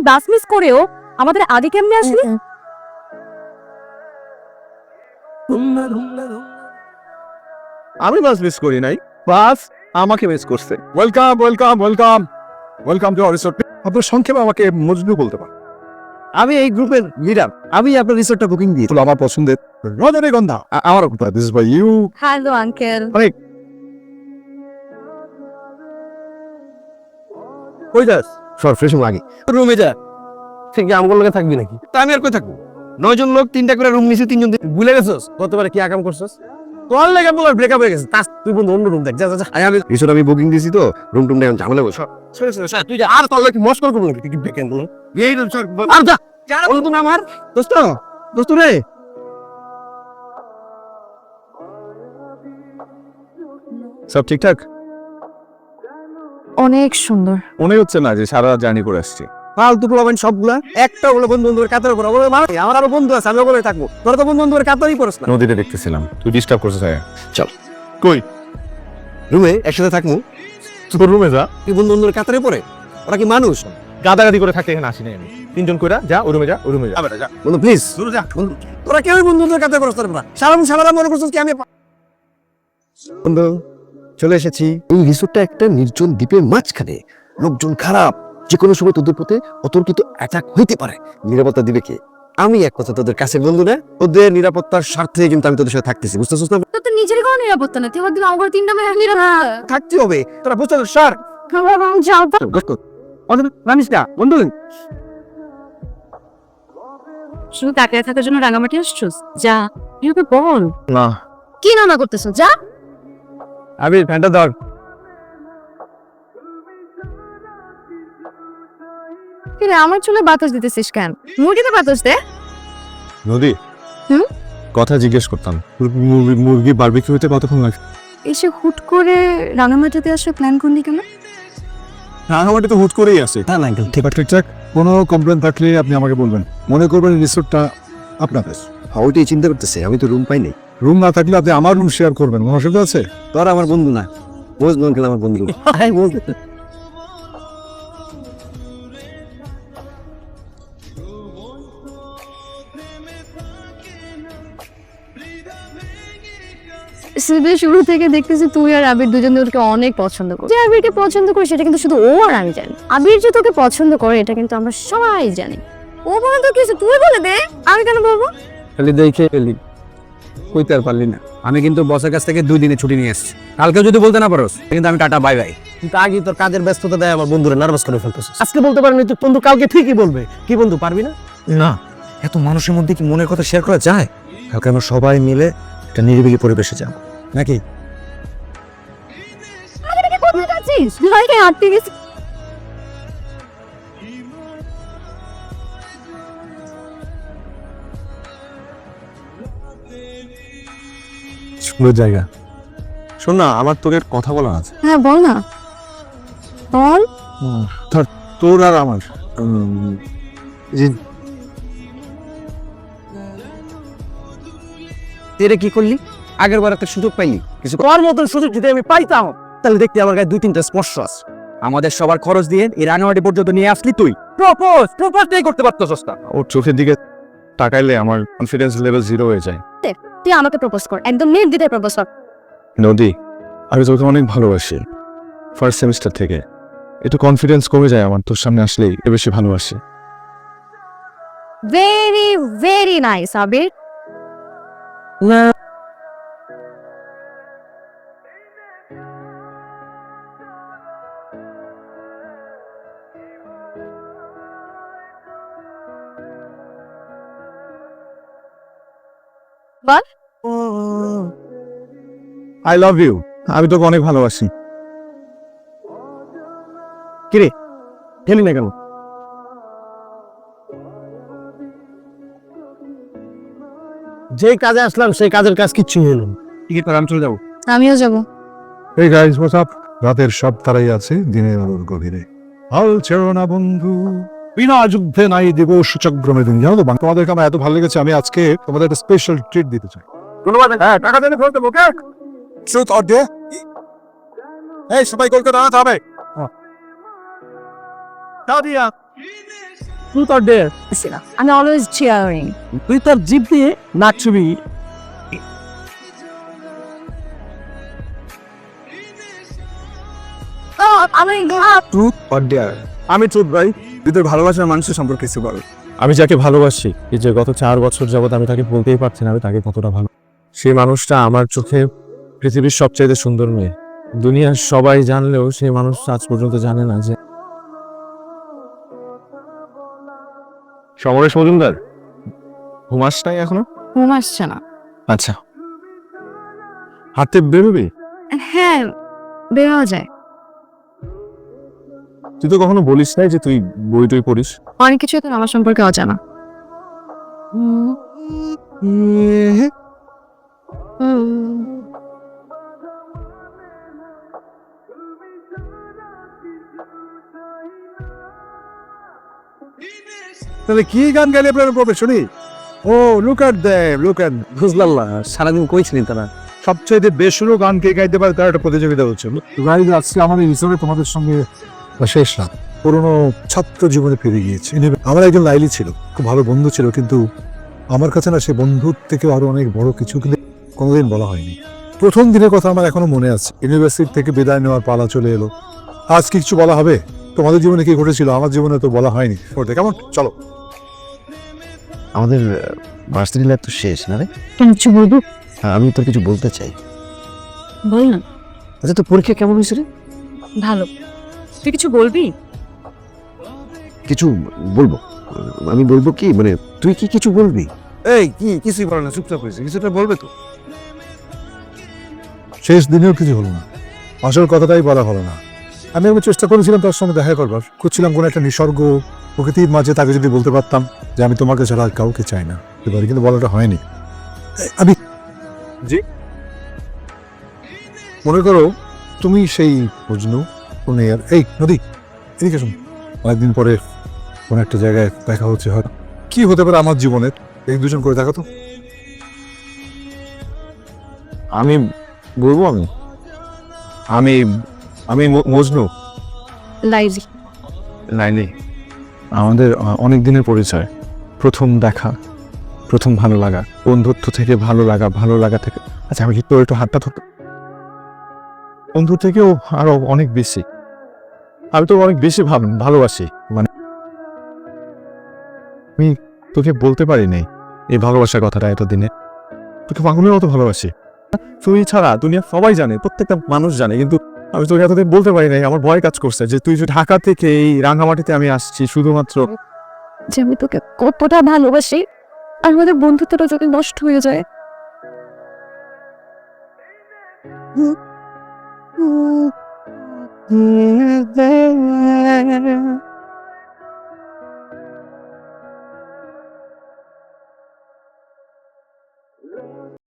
Bus miss করেও আমাদের আগে কেমনে আসলি? আমি বাস মিস করি নাই, বাস আমাকে মিস করছে। Welcome welcome welcome welcome to our resort. আপনার সংক্ষেপে আমাকে মজনু বলতে পারেন। আমি এই গ্রুপের লিডার, আমি আপনার রিসোর্টটা বুকিং দিই। আমার পছন্দের রজনীগন্ধা আমার কথা। This by you. Hello uncle. কই যাস? সর ফ্রেশ লাগে রুমে যা। ঠিক আমগুলো লোকে থাকবি নাকি? তা আমি আর কই থাকবো? 9 জন লোক 3টা করে রুম নিছি, 3 জন ভুলে গেছস গতবারে কি আকাম করছস? তোর লাগে বলার ব্রেকআপ হয়ে গেছে। তাস তুই বন্ধু অন্য রুম দেখ, যা যা যা। আমি রিসোর্ট আমি বুকিং দিছি তো, রুম টুম এখন ঝামেলা বস। তুই যা, আর তোর লাগে মস্কর করব নাকি? তুই বেকেন বল এই রুম সর আর যা। বন্ধু না আমার দোস্ত, দোস্ত রে। সব ঠিকঠাক? অনেক সুন্দর। মনে হচ্ছে না যে সারা জার্নি করে আসছি। ফালতু প্রবলেম সবগুলা একটা বলে বন্ধু বন্ধুর কাতার উপর আমার আরো বন্ধু আছে, আমি ওগুলো থাকবো। তোরা তো বন্ধু বন্ধুর কাতারই পড়ছ না। নদীতে দেখতেছিলাম, তুই ডিস্টার্ব করছিস। চল কই? রুমে একসাথে থাকবো। তোর রুমে যা। তুই বন্ধু বন্ধুর কাতারে পড়ে, ওরা কি মানুষ? গাদাগাদি করে থাকতে এখানে আসি নাই আমি। 3 জন কইরা যা, ওই রুমে যা, ওই রুমে যা। যা বন্ধু প্লিজ যা বন্ধু। তোরা কেউ বন্ধু বন্ধুর কাতারে পড়ছ না। সারা মনে করছিস কি আমি বন্ধু চলে এসেছি। এই রিসোর্টটা একটা নির্জন দ্বীপের মাঝখানে, লোকজন খারাপ, যে কোনো সময় তোদের প্রতি অতর্কিত অ্যাটাক হইতে পারে। নিরাপত্তা দিবে কে? আমি এক কথা তোদের কাছে বন্ধু না, ওদের নিরাপত্তার স্বার্থে কিন্তু আমি তোদের সাথে থাকতেছি, বুঝতেছিস না? তোর তো নিজের কোনো নিরাপত্তা না, তুই আবার দিন আমার 3টা মেয়ে নিরাপত্তা থাকতে হবে, তোরা বুঝতে সার যাও। জানিস না বন্ধু। শুধু তাকিয়ে থাকার জন্য রাঙামাটি আসছস? যা, তুই ওকে বল। না, কি না করতেছ? যা। আমি ফ্যানটা ধর। কিরে আমার চুলে বাতাস দিতেছিস কেন? মুরগিতে বাতাস দে। নদী হুম? কথা জিজ্ঞেস করতাম, মুরগি বারবিকিউ হতে কতক্ষণ লাগে? এসে হুট করে রাঙামাটিতে আসে প্ল্যান করলি কেন? রাঙামাটি তো হুট করেই আসে। না না আঙ্কেল, ঠিক ঠিকঠাক। কোনো কমপ্লেন থাকলে আপনি আমাকে বলবেন। মনে করবেন রিসোর্টটা আপনাদের। ওইটাই চিন্তা করতেছে, আমি তো রুম পাই নাই। রুম না থাকলে আপনি আমার রুম শেয়ার করবেন, কোনো অসুবিধা আছে? তোরা আমার বন্ধু না, বুঝলো আঙ্কেল আমার বন্ধু। সিরিয়াল শুরু থেকে দেখতেছি তুই আর আবির দুজন ওকে অনেক পছন্দ করিস। যে আবিরকে পছন্দ করে সেটা কিন্তু শুধু ও আর আমি জানি। আবির যে তোকে পছন্দ করে এটা কিন্তু আমরা সবাই জানি। ও বলে তো কিছু তুই বলে দে, আমি কেন বলবো? খালি দেখে এলি, কইতে আর পারলি না। আমি কিন্তু বসের কাছ থেকে 2 দিনে ছুটি নিয়ে এসেছি। কালকে যদি বলতে না পারোস কিন্তু আমি টাটা বাই বাই। কিন্তু আগে তোর কাজের ব্যস্ততা দেয় আমার বন্ধুরা নার্ভাস করে ফেলতেছিস। আজকে বলতে পারিনি তুই, বন্ধু কালকে ঠিকই বলবে। কি বন্ধু পারবি না? না, এত মানুষের মধ্যে কি মনের কথা শেয়ার করা যায়? কালকে আমরা সবাই মিলে একটা নিরিবিলি পরিবেশে যাব নাকি? আমাকে কোথায় যাচ্ছিস? ভাইকে হাঁটতে গেছি। সুন্দর জায়গা। শোন না, আমার তোকে কথা বলা আছে। হ্যাঁ বল না, বল। তোর আর আমার তেরে কি করলি? আগের বার একটা সুযোগ পাইলি, কিছু করার মতন সুযোগ যদি আমি পাইতাম তাহলে দেখতে আমার গায়ে 2-3টা স্পর্শ আছে। আমাদের সবার খরচ দিয়ে এই রাঙামাটি পর্যন্ত নিয়ে আসলি তুই। প্রপোজটাই করতে পারতোস না। ওর চোখের দিকে তাকাইলে আমার কনফিডেন্স লেভেল 0 হয়ে যায়। তুই আমাকে প্রপোজ কর, একদম নির্দ্বিধায় প্রপোজ কর। নদী, আমি তোকে অনেক ভালোবাসি ফার্স্ট সেমিস্টার থেকে। একটু কনফিডেন্স কমে যায় আমার তোর সামনে আসলেই, এ বেশি ভালোবাসি। ভেরি ভেরি নাইস আবির। না বল। I love you. আমি তোকে অনেক ভালোবাসি। কিরে খেলি না কেন? যে কাজে আসলাম সেই কাজের কাজ কিচ্ছু হলো না। টিকিট করে আমি চলে যাবো। আমিও যাব। এই গাইস, হোয়াটস আপ? রাতের সব তারাই আছে দিনের আলোর গভীরে। হাল ছেড়ো না বন্ধু, বিনা যুদ্ধে নাই দিবস চক্রমে দিন। জানো তো তোমাদেরকে আমার এত ভালো লেগেছে, আমি আজকে তোমাদের একটা স্পেশাল ট্রিট দিতে চাই। ধন্যবাদ। হ্যাঁ, টাকা দিলে ফেরত দেবো। ওকে, ট্রুথ অর ডে। এই সবাই কলকাতা আনাতে হবে। দাও দিয়া ট্রুথ অর ডেয়ার? আমি অলওয়েজ চিয়ারিং। তুই তোর জিভ দিয়ে নাচবি। আমি ট্রুথ অর ডেয়ার? আমি ট্রুথ ভাই। তুই তোর ভালোবাসার মানুষের সম্পর্কে কিছু বল। আমি যাকে ভালোবাসি, এই যে গত 4 বছর যাবত আমি তাকে বলতেই পারছি না আমি তাকে কতটা ভালো। সেই মানুষটা আমার চোখে পৃথিবীর সবচাইতে সুন্দর মেয়ে। দুনিয়ার সবাই জানলেও সেই মানুষ আজ পর্যন্ত জানে না যে। সমরেশ মজুমদার, ঘুমাস নাই এখনো? ঘুম আসছে না। আচ্ছা, হাঁটতে বেরোবি? হ্যাঁ, বের হওয়া যায়। তুই তো কখনো বলিস নাই যে তুই বই টই পড়িস। অনেক কিছু তো আমার সম্পর্কে অজানা। তাহলে কি গান গাইলে আপনার পড়বে শুনি? ও look at them, look at. বুঝলাম না, সারাদিন কইছিলেন তারা। সবচাইতে বেসুরো গান কে গাইতে পারে তার একটা প্রতিযোগিতা হচ্ছে। গাইজ, আজকে আমাদের রিসোর্টে তোমাদের সঙ্গে শেষ রাত। পুরোনো ছাত্র জীবনে ফিরে গিয়েছি। আমার একজন লাইলি ছিল, খুব ভালো বন্ধু ছিল, কিন্তু আমার কাছে না সে বন্ধুর থেকে আরো অনেক বড় কিছু কিন্তু কোনোদিন বলা হয়নি। প্রথম দিনের কথা আমার এখনো মনে আছে। ইউনিভার্সিটি থেকে বিদায় নেওয়ার পালা চলে এলো। আজ কি কিছু বলা হবে? তোমাদের জীবনে কি ঘটেছিল আমার জীবনে তো বলা হয়নি। ওটা কেমন? চলো। আমাদের ভার্সিটি লাইফ তো শেষ না রে? কিছু বলবো? হ্যাঁ, আমি তোর কিছু বলতে চাই। বল না। আচ্ছা, তোর পরীক্ষা কেমন হয়েছে রে? ভালো। তুই কিছু বলবি? কিছু বলবো? আমি বলবো কি, মানে তুই কি কিছু বলবি? এই কি কিছুই বলে না, চুপচাপ হয়েছে। কিছুটা বলবে তো? শেষ দিনেও কিছু হলো না, আসল কথাটাই বলা হলো না। আমি একবার চেষ্টা করেছিলাম তার সঙ্গে দেখা করবার, খুঁজছিলাম কোনো একটা নিসর্গ প্রকৃতির মাঝে তাকে যদি বলতে পারতাম যে আমি তোমাকে ছাড়া আর কাউকে চাই না, কিন্তু বলাটা হয়নি। আমি জি, মনে করো তুমি সেই মজনু, এই নদী, এদিকে শুন, অনেকদিন পরে কোনো একটা জায়গায় দেখা হচ্ছে, হয় কি হতে পারে আমার জীবনে, এই দুজন করে দেখা তো। আমি বলবো, আমি আমি মজনু। লাইজি। লাইলি, আমাদের অনেক দিনের পরিচয়, প্রথম দেখা, প্রথম ভালো লাগা, বন্ধুত্ব থেকে ভালো লাগা, ভালো লাগা থেকে আচ্ছা আমি তোর একটু হাতটা ধরতে। বন্ধু থেকেও আরো অনেক বেশি, আমি তো অনেক বেশি ভালোবাসি। মানে আমি তোকে বলতে পারি নাই এই ভালোবাসার কথাটা এতদিনে। তোকে পাগলের মতো ভালোবাসি। তুই ছাড়া দুনিয়া সবাই জানে, প্রত্যেকটা মানুষ জানে, কিন্তু আমি তোকে এতদিন বলতে পারি নাই। আমার ভয় কাজ করছে যে তুই যে ঢাকা থেকে এই রাঙামাটিতে আমি আসছি শুধুমাত্র। যে আমি তোকে কতটা ভালোবাসি আর আমাদের বন্ধুত্বটা যদি নষ্ট হয়ে যায়।